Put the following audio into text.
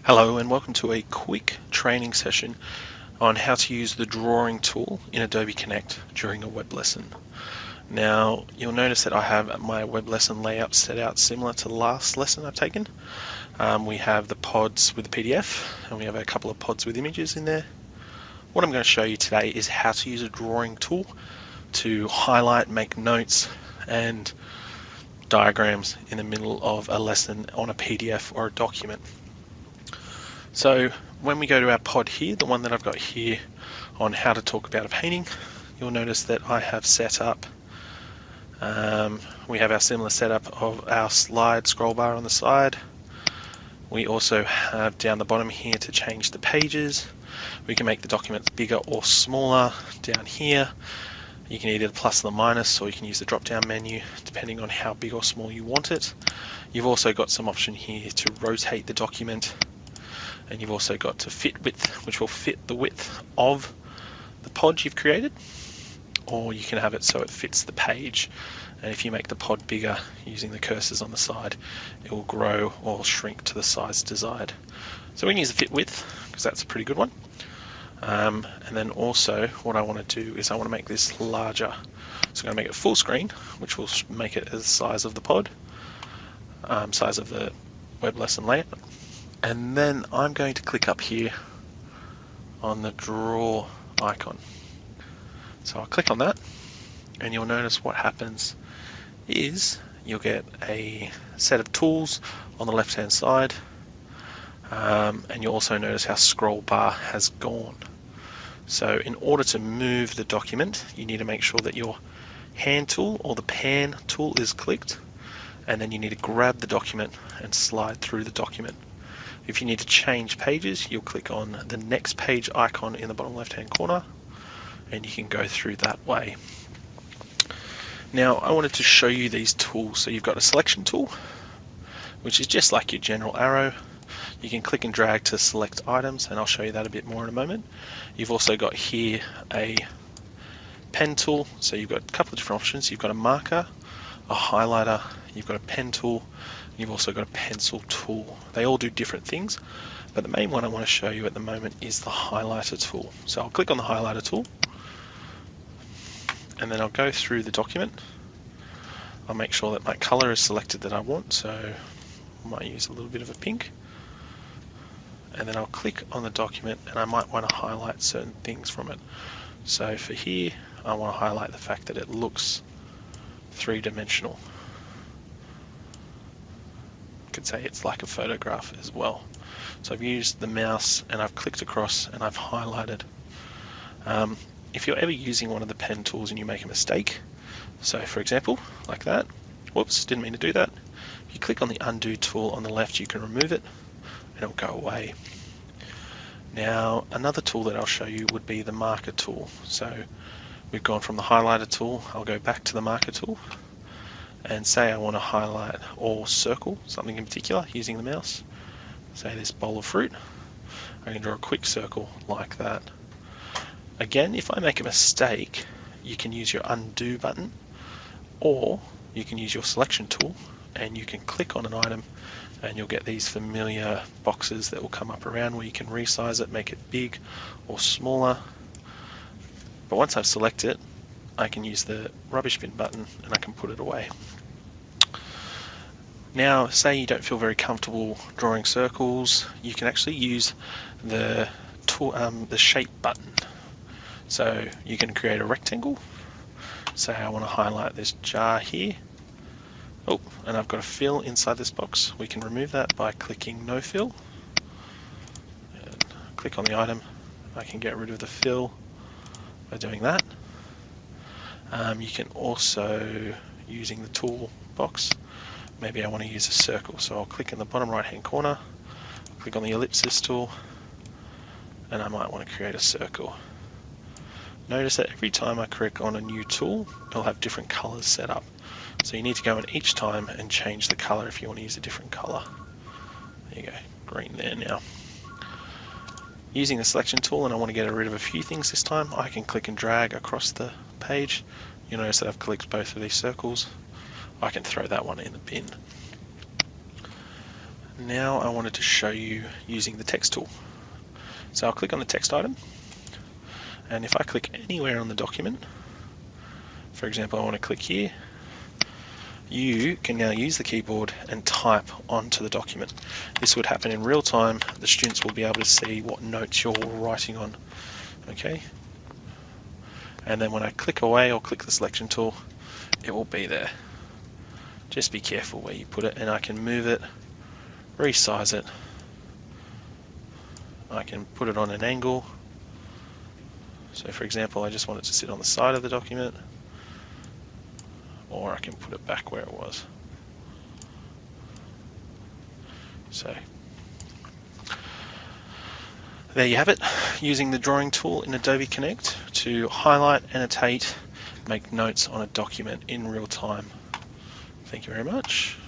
Hello and welcome to a quick training session on how to use the drawing tool in Adobe Connect during a web lesson. Now you'll notice that I have my web lesson layout set out similar to the last lesson I've taken. We have the pods with the PDF and we have a couple of pods with images in there. What I'm going to show you today is how to use a drawing tool to highlight, make notes and diagrams in the middle of a lesson on a PDF or a document. So when we go to our pod here, the one that I've got here on how to talk about a painting, you'll notice that I have set up, we have our similar setup of our slide scroll bar on the side. We also have down the bottom here to change the pages. We can make the documents bigger or smaller down here. You can either the plus or the minus, or you can use the drop down menu depending on how big or small you want it. You've also got some option here to rotate the document. And you've also got to fit width, which will fit the width of the pod you've created, or you can have it so it fits the page. And if you make the pod bigger using the cursors on the side, it will grow or shrink to the size desired. So we can use the fit width because that's a pretty good one. And then also what I want to do is I want to make this larger. So I'm going to make it full screen, which will make it as the size of the pod, size of the web lesson layout. And then I'm going to click up here on the draw icon. So I'll click on that and you'll notice what happens is you'll get a set of tools on the left hand side, and you'll also notice how scroll bar has gone. So in order to move the document, you need to make sure that your hand tool or the pan tool is clicked, and then you need to grab the document and slide through the document. If you need to change pages, you'll click on the next page icon in the bottom left hand corner and you can go through that way. Now I wanted to show you these tools. So you've got a selection tool, which is just like your general arrow. You can click and drag to select items, and I'll show you that a bit more in a moment. You've also got here a pen tool. So you've got a couple of different options. You've got a marker, a highlighter, you've got a pen tool, you've also got a pencil tool. They all do different things, but the main one I want to show you at the moment is the highlighter tool. So I'll click on the highlighter tool and then I'll go through the document. I'll make sure that my color is selected that I want, so I might use a little bit of a pink, and then I'll click on the document and I might want to highlight certain things from it. So for here I want to highlight the fact that it looks three-dimensional. Could say it's like a photograph as well. So I've used the mouse and I've clicked across and I've highlighted. If you're ever using one of the pen tools and you make a mistake, so for example like that, whoops, didn't mean to do that, if you click on the undo tool on the left you can remove it and it'll go away. Now another tool that I'll show you would be the marker tool. So we've gone from the highlighter tool, I'll go back to the marker tool and say I want to highlight or circle something in particular using the mouse. Say this bowl of fruit, I can draw a quick circle like that. Again, if I make a mistake, you can use your undo button, or you can use your selection tool and you can click on an item and you'll get these familiar boxes that will come up around where you can resize it, make it big or smaller. But once I've selected it, I can use the rubbish bin button and I can put it away. Now, say you don't feel very comfortable drawing circles, you can actually use the shape button. So you can create a rectangle. Say I want to highlight this jar here. Oh, and I've got a fill inside this box. We can remove that by clicking no fill. And click on the item. I can get rid of the fill by doing that. You can also, using the tool box, maybe I want to use a circle. So I'll click in the bottom right hand corner, click on the ellipsis tool, and I might want to create a circle. Notice that every time I click on a new tool, it'll have different colors set up. So you need to go in each time and change the color if you want to use a different color. There you go, green there now. Using the selection tool, and I want to get rid of a few things this time, I can click and drag across the page. You'll notice that I've clicked both of these circles. I can throw that one in the bin. Now I wanted to show you using the text tool. So I'll click on the text item, and if I click anywhere on the document, for example I want to click here, you can now use the keyboard and type onto the document. This would happen in real time. The students will be able to see what notes you're writing on. Okay, and then when I click away or click the selection tool, it will be there. Just be careful where you put it, and I can move it, resize it. I can put it on an angle. So for example, I just want it to sit on the side of the document, or I can put it back where it was. So there you have it, using the drawing tool in Adobe Connect to highlight, annotate, make notes on a document in real time. Thank you very much.